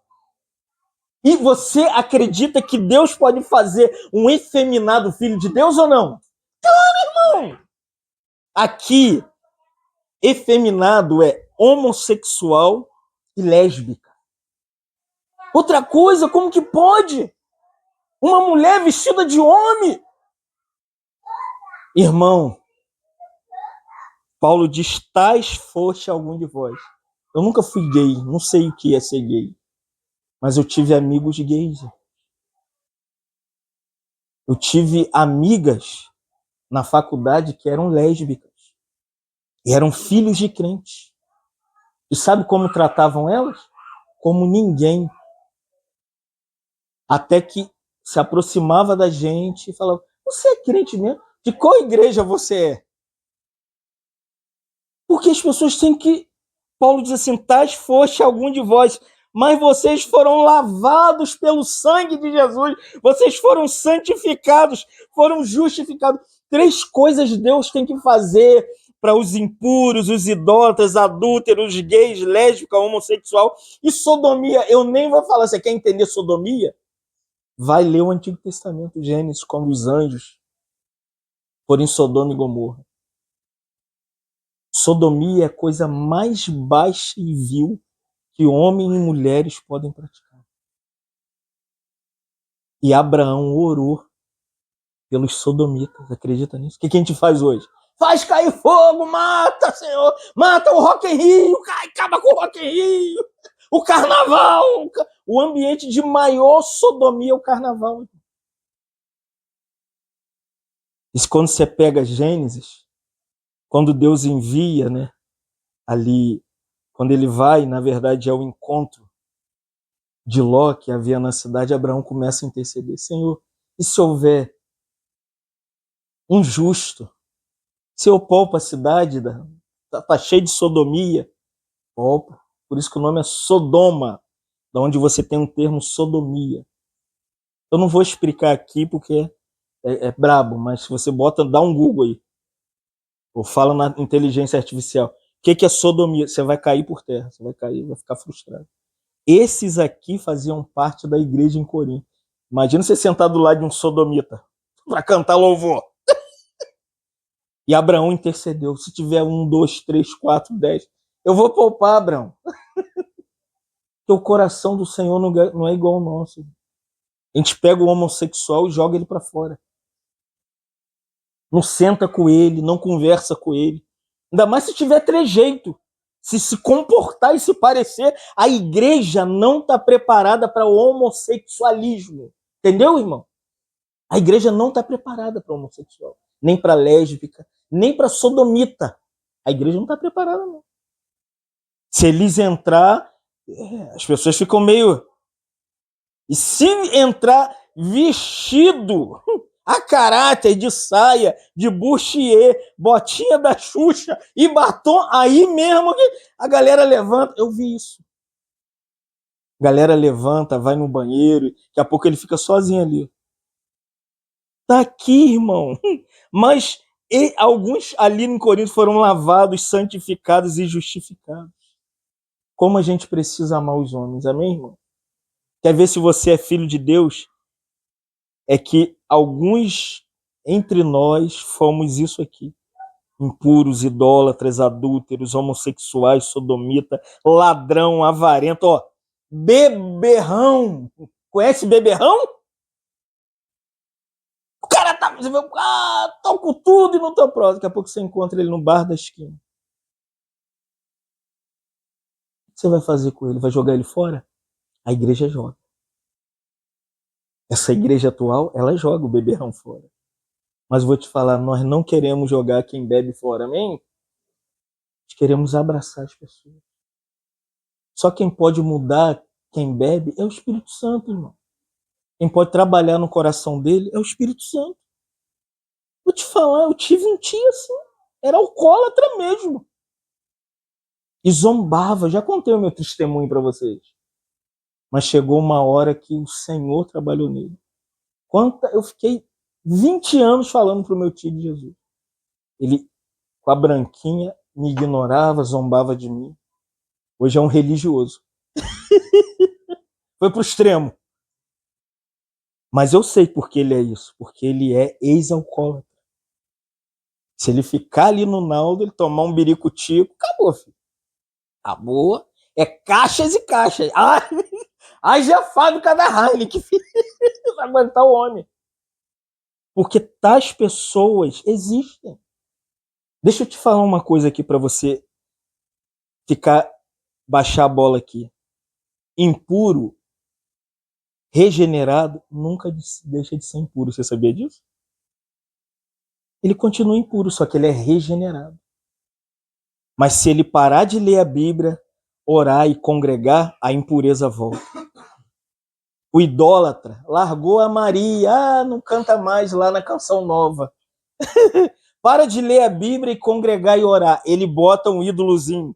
E você acredita que Deus pode fazer um efeminado filho de Deus ou não? Claro, irmão! Aqui, efeminado é homossexual e lésbica. Outra coisa, como que pode? Uma mulher vestida de homem? Irmão, Paulo diz, tais foste algum de vós. Eu nunca fui gay, não sei o que é ser gay. Mas eu tive amigos gays. Eu tive amigas na faculdade que eram lésbicas. E eram filhos de crentes. E sabe como tratavam elas? Como ninguém. Até que se aproximava da gente e falava, você é crente mesmo? De qual igreja você é? Porque as pessoas têm que... Paulo diz assim, tais foste algum de vós, mas vocês foram lavados pelo sangue de Jesus, vocês foram santificados, foram justificados. 3 coisas Deus tem que fazer para os impuros, os idólatras, adúlteros, gays, lésbica, homossexual e sodomia. Eu nem vou falar, você quer entender sodomia? Vai ler o Antigo Testamento, Gênesis, quando os anjos foram em Sodoma e Gomorra. Sodomia é a coisa mais baixa e vil que homens e mulheres podem praticar. E Abraão orou pelos sodomitas, acredita nisso? O que a gente faz hoje? Faz cair fogo, mata, Senhor, mata o Rock in Rio, acaba com o Rock in Rio, o carnaval, o ambiente de maior sodomia é o carnaval. Isso quando você pega Gênesis, quando Deus envia, né, ali, quando ele vai, na verdade, ao encontro de Ló, que havia na cidade, Abraão começa a interceder. Senhor, e se houver um justo? Se eu poupo a cidade, tá cheio de sodomia, poupa. Por isso que o nome é Sodoma, da onde você tem um termo sodomia. Eu não vou explicar aqui porque é brabo, mas se você bota, dá um Google aí, ou fala na inteligência artificial, o que é sodomia? Você vai cair por terra, você vai cair, vai ficar frustrado. Esses aqui faziam parte da igreja em Corinto. Imagina você sentar do lado de um sodomita para cantar louvor. E Abraão intercedeu. Se tiver 1, 2, 3, 4, 10, eu vou poupar, Abraão. Porque o coração do Senhor não é igual ao nosso. A gente pega o homossexual e joga ele para fora. Não senta com ele, não conversa com ele. Ainda mais se tiver trejeito. Se comportar e se parecer, a igreja não está preparada para o homossexualismo. Entendeu, irmão? A igreja não está preparada para o homossexual. Nem para lésbica, nem para sodomita. A igreja não está preparada, não. Se eles entrar, as pessoas ficam meio... E se entrar vestido a caráter de saia, de bustier, botinha da Xuxa e batom, aí mesmo que a galera levanta. Eu vi isso. A galera levanta, vai no banheiro, daqui a pouco ele fica sozinho ali. Tá aqui, irmão. Mas alguns ali em Corinto foram lavados, santificados e justificados. Como a gente precisa amar os homens, amém, irmão? Quer ver se você é filho de Deus? É que alguns entre nós fomos isso aqui. Impuros, idólatras, adúlteros, homossexuais, sodomita, ladrão, avarento, ó, beberrão. Conhece beberrão? O cara tá, você vê, tá com tudo e não tá próximo. Daqui a pouco você encontra ele no bar da esquina. O que você vai fazer com ele? Vai jogar ele fora? A igreja joga. Essa igreja atual, ela joga o beberrão fora. Mas vou te falar, nós não queremos jogar quem bebe fora, amém? Nós queremos abraçar as pessoas. Só quem pode mudar quem bebe é o Espírito Santo, irmão. Quem pode trabalhar no coração dele é o Espírito Santo. Vou te falar, eu tive um tio assim, era alcoólatra mesmo. E zombava, já contei o meu testemunho para vocês. Mas chegou uma hora que o Senhor trabalhou nele. Eu fiquei 20 anos falando pro meu tio de Jesus. Ele, com a branquinha, me ignorava, zombava de mim. Hoje é um religioso. Foi pro extremo. Mas eu sei por que ele é isso. Porque ele é ex-alcoólatra. Se ele ficar ali no Naldo, ele tomar um biricutico, acabou, filho. Acabou. É caixas e caixas. Haja a fábrica da Heineken, filho. Vai aguentar o homem. Porque tais pessoas existem. Deixa eu te falar uma coisa aqui para você baixar a bola aqui. Impuro, regenerado, nunca deixa de ser impuro. Você sabia disso? Ele continua impuro, só que ele é regenerado. Mas se ele parar de ler a Bíblia, orar e congregar, a impureza volta. O idólatra largou a Maria, não canta mais lá na Canção Nova. Para de ler a Bíblia e congregar e orar. Ele bota um ídolozinho,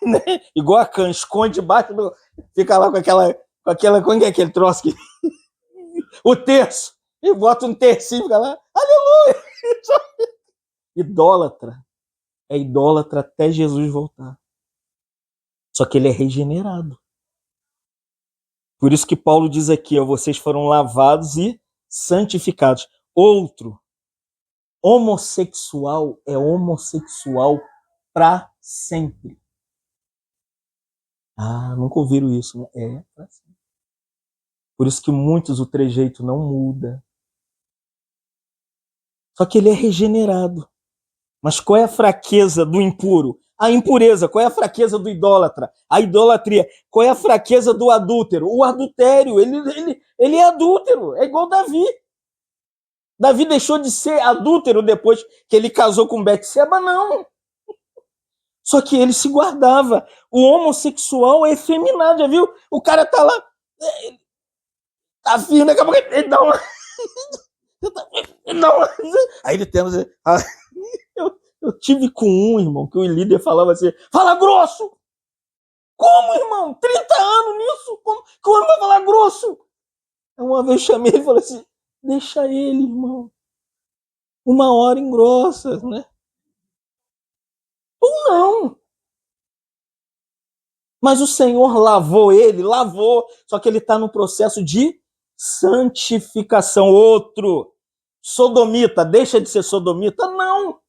né? Igual a Can, esconde debaixo do... Fica lá com aquela como é aquele troço que... O terço. E bota um tercinho, fica lá, aleluia! Idólatra. É idólatra até Jesus voltar. Só que ele é regenerado. Por isso que Paulo diz aqui, ó, vocês foram lavados e santificados. Outro, homossexual é homossexual para sempre. Ah, nunca ouviram isso, né? É para sempre. Por isso que muitos o trejeito não muda. Só que ele é regenerado. Mas qual é a fraqueza do impuro? A impureza. Qual é a fraqueza do idólatra? A idolatria. Qual é a fraqueza do adúltero? O adultério. Ele é adúltero. É igual Davi. Davi deixou de ser adúltero depois que ele casou com Betseba? Não. Só que ele se guardava. O homossexual é efeminado, já viu? O cara tá lá, tá firme, daqui a pouco ele dá uma... Aí ele tenta... Eu tive com um, irmão, que o líder falava assim, fala grosso! Como, irmão? 30 anos nisso? Como que o homem vai falar grosso? Uma vez eu chamei ele e falei assim, deixa ele, irmão. Uma hora engrossa, né? Ou não. Mas o Senhor lavou ele, lavou. Só que ele está no processo de santificação. Outro, sodomita, deixa de ser sodomita? Não.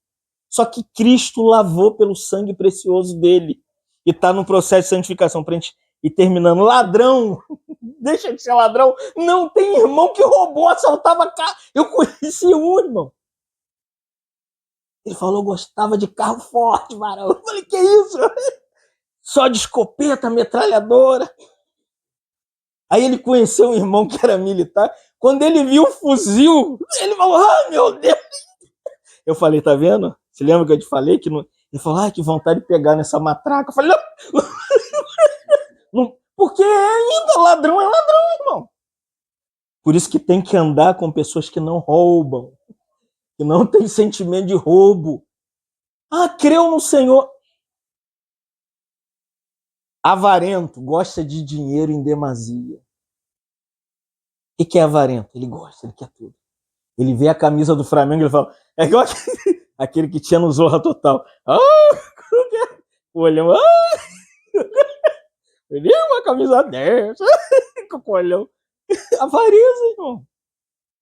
Só que Cristo lavou pelo sangue precioso dele. E está no processo de santificação. Para a gente ir terminando. Ladrão, deixa de ser ladrão. Não tem irmão que roubou, assaltava carro. Eu conheci um, irmão. Ele falou, gostava de carro forte, varão. Eu falei, que isso? Só de escopeta, metralhadora. Aí ele conheceu um irmão que era militar. Quando ele viu o fuzil, ele falou, ah, meu Deus. Eu falei, tá vendo? Você lembra que eu te falei? Que não... Ele falou, que vontade de pegar nessa matraca. Eu falei, não. Não. Porque ainda ladrão é ladrão, irmão. Por isso que tem que andar com pessoas que não roubam, que não tem sentimento de roubo. Ah, creu no Senhor. Avarento, gosta de dinheiro em demasia. O que é avarento? Ele gosta, ele quer tudo. Ele vê a camisa do Flamengo e ele fala, é igual aquele que tinha no Zorra Total. O olhão, ele é uma camisa dessa, com o olhão. Avareza, irmão.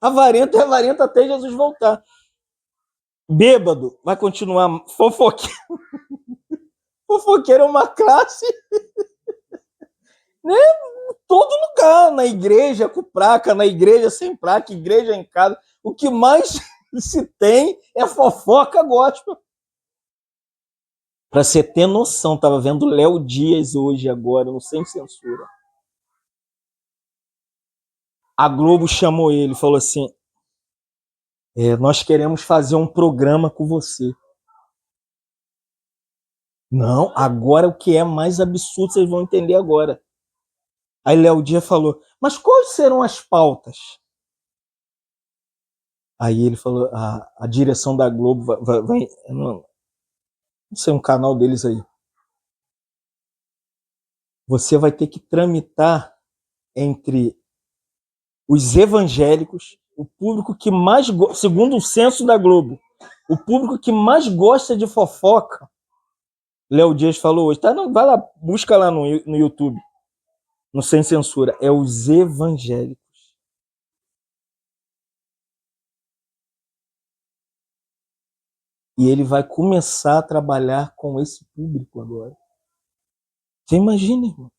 Avarento é avarento até Jesus voltar. Bêbado, vai continuar fofoqueiro. Fofoqueiro é uma classe, né? Todo lugar, na igreja com placa, na igreja sem placa, igreja em casa. O que mais se tem é fofoca gospel. Pra você ter noção, tava vendo Léo Dias hoje, agora, no Sem Censura. A Globo chamou ele, falou assim, nós queremos fazer um programa com você. Não, agora o que é mais absurdo, vocês vão entender agora. Aí Léo Dias falou, mas quais serão as pautas? Aí ele falou, a direção da Globo vai não sei, um canal deles aí. Você vai ter que tramitar entre os evangélicos, o público que mais, segundo o censo da Globo, o público que mais gosta de fofoca, Léo Dias falou hoje, tá? Não, vai lá, busca lá no YouTube, no Sem Censura, é os evangélicos. E ele vai começar a trabalhar com esse público agora. Você imagina, irmão,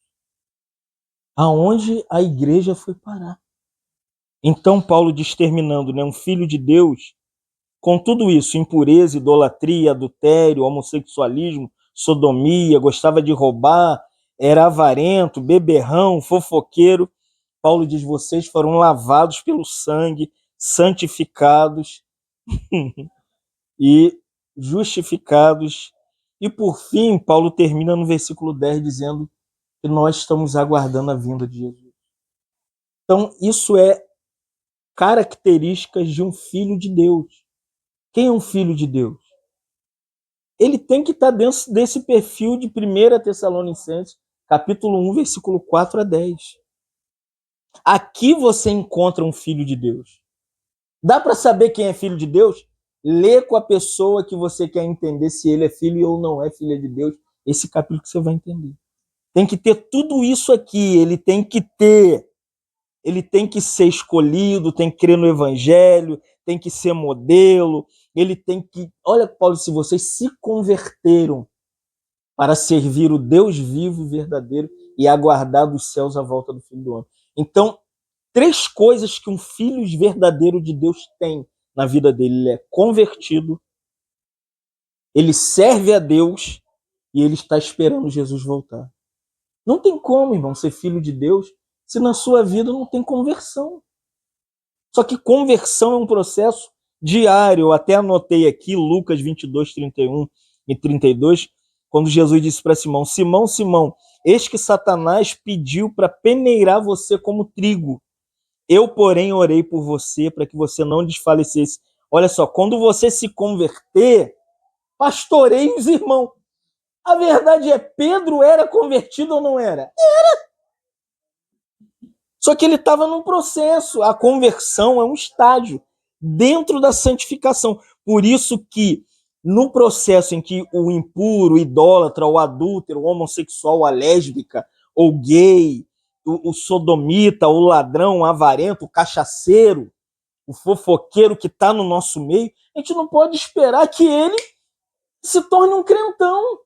aonde a igreja foi parar. Então Paulo diz, terminando, né, um filho de Deus, com tudo isso, impureza, idolatria, adultério, homossexualismo, sodomia, gostava de roubar, era avarento, beberrão, fofoqueiro. Paulo diz, vocês foram lavados pelo sangue, santificados e justificados. E por fim, Paulo termina no versículo 10 dizendo que nós estamos aguardando a vinda de Jesus. Então, isso é características de um filho de Deus. Quem é um filho de Deus? Ele tem que estar dentro desse perfil de 1 Tessalonicenses, capítulo 1, versículo 4 a 10. Aqui você encontra um filho de Deus. Dá para saber quem é filho de Deus? Lê com a pessoa que você quer entender se ele é filho ou não é filho de Deus. Esse capítulo que você vai entender. Tem que ter tudo isso aqui. Ele tem que ser escolhido, tem que crer no evangelho, tem que ser modelo, ele tem que... Olha, Paulo, se vocês se converteram para servir o Deus vivo e verdadeiro e aguardar dos céus a volta do Filho do Homem. Então, 3 coisas que um filho verdadeiro de Deus tem na vida dele. Ele é convertido, ele serve a Deus e ele está esperando Jesus voltar. Não tem como, irmão, ser filho de Deus se na sua vida não tem conversão. Só que conversão é um processo diário. Eu até anotei aqui Lucas 22, 31 e 32, quando Jesus disse para Simão, Simão, Simão, eis que Satanás pediu para peneirar você como trigo. Eu, porém, orei por você para que você não desfalecesse. Olha só, quando você se converter, pastoreie os irmãos. A verdade é, Pedro era convertido ou não era? Só que ele estava num processo. A conversão é um estágio dentro da santificação. Por isso que no processo em que o impuro, o idólatra, o adúltero, o homossexual, a lésbica, ou gay, o sodomita, o ladrão, o avarento, o cachaceiro, o fofoqueiro que está no nosso meio, a gente não pode esperar que ele se torne um crentão.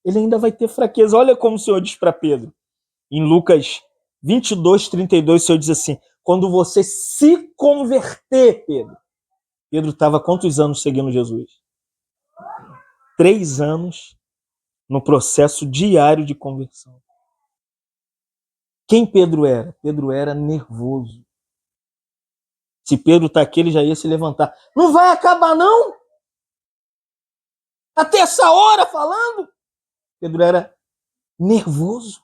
Ele ainda vai ter fraqueza. Olha como o Senhor diz para Pedro. Em Lucas 22, 32, o Senhor diz assim, quando você se converter, Pedro. Pedro estava quantos anos seguindo Jesus? 3 anos no processo diário de conversão. Quem Pedro era? Pedro era nervoso. Se Pedro está aqui, ele já ia se levantar. Não vai acabar, não? Até essa hora falando? Pedro era nervoso.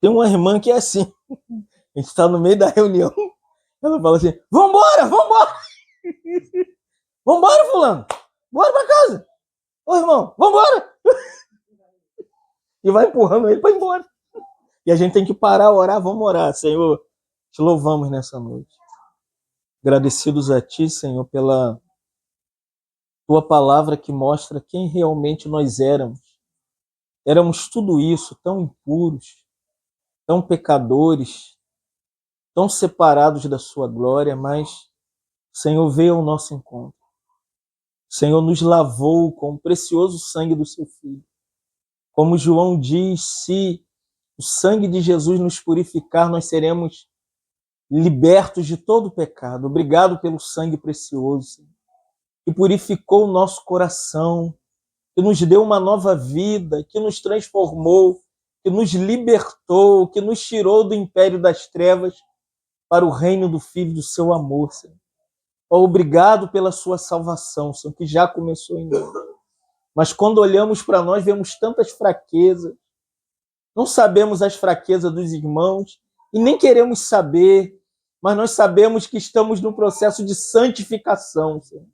Tem uma irmã que é assim. A gente está no meio da reunião. Ela fala assim, vambora, vambora. Vambora, fulano. Bora pra casa. Ô, irmão, vambora. E vai empurrando ele para ir embora. E a gente tem que parar, orar, vamos orar. Senhor, te louvamos nessa noite. Agradecidos a ti, Senhor, pela tua palavra que mostra quem realmente nós éramos. Éramos tudo isso, tão impuros, tão pecadores, tão separados da sua glória, mas o Senhor veio ao nosso encontro. O Senhor nos lavou com o precioso sangue do seu Filho. Como João diz, se o sangue de Jesus nos purificar, nós seremos libertos de todo o pecado. Obrigado pelo sangue precioso, Senhor, que purificou o nosso coração, que nos deu uma nova vida, que nos transformou, que nos libertou, que nos tirou do império das trevas para o reino do Filho do seu amor, Senhor. Obrigado pela sua salvação, Senhor, que já começou em nós. Mas quando olhamos para nós, vemos tantas fraquezas. Não sabemos as fraquezas dos irmãos e nem queremos saber, mas nós sabemos que estamos no processo de santificação, Senhor.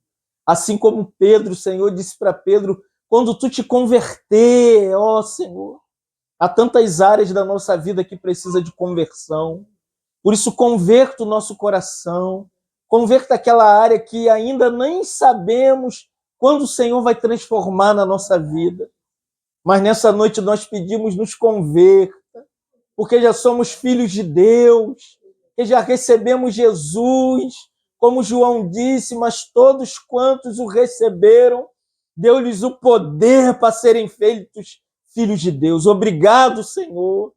Assim como Pedro, o Senhor disse para Pedro, quando tu te converter, ó Senhor, há tantas áreas da nossa vida que precisa de conversão. Por isso, converta o nosso coração, converta aquela área que ainda nem sabemos quando o Senhor vai transformar na nossa vida. Mas nessa noite nós pedimos, nos converta, porque já somos filhos de Deus, que já recebemos Jesus, como João disse, mas todos quantos o receberam, deu-lhes o poder para serem feitos filhos de Deus. Obrigado, Senhor,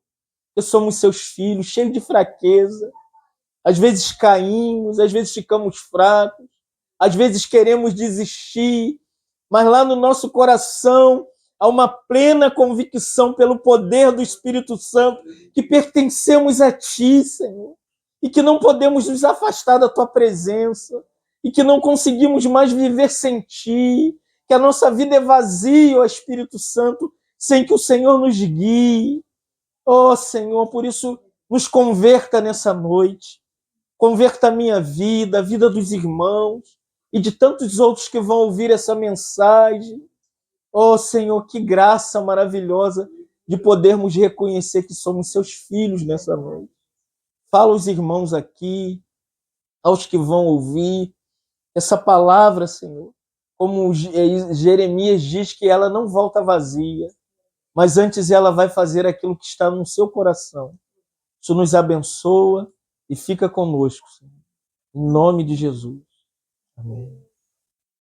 que somos seus filhos, cheios de fraqueza. Às vezes caímos, às vezes ficamos fracos, às vezes queremos desistir, mas lá no nosso coração há uma plena convicção pelo poder do Espírito Santo que pertencemos a Ti, Senhor, e que não podemos nos afastar da Tua presença, e que não conseguimos mais viver sem Ti, que a nossa vida é vazia, ó Espírito Santo, sem que o Senhor nos guie. Ó Senhor, por isso nos converta nessa noite, converta a minha vida, a vida dos irmãos e de tantos outros que vão ouvir essa mensagem. Oh, Senhor, que graça maravilhosa de podermos reconhecer que somos seus filhos nessa noite. Fala aos irmãos aqui, aos que vão ouvir essa palavra, Senhor. Como Jeremias diz, que ela não volta vazia, mas antes ela vai fazer aquilo que está no seu coração. Isso nos abençoa e fica conosco, Senhor. Em nome de Jesus. Amém.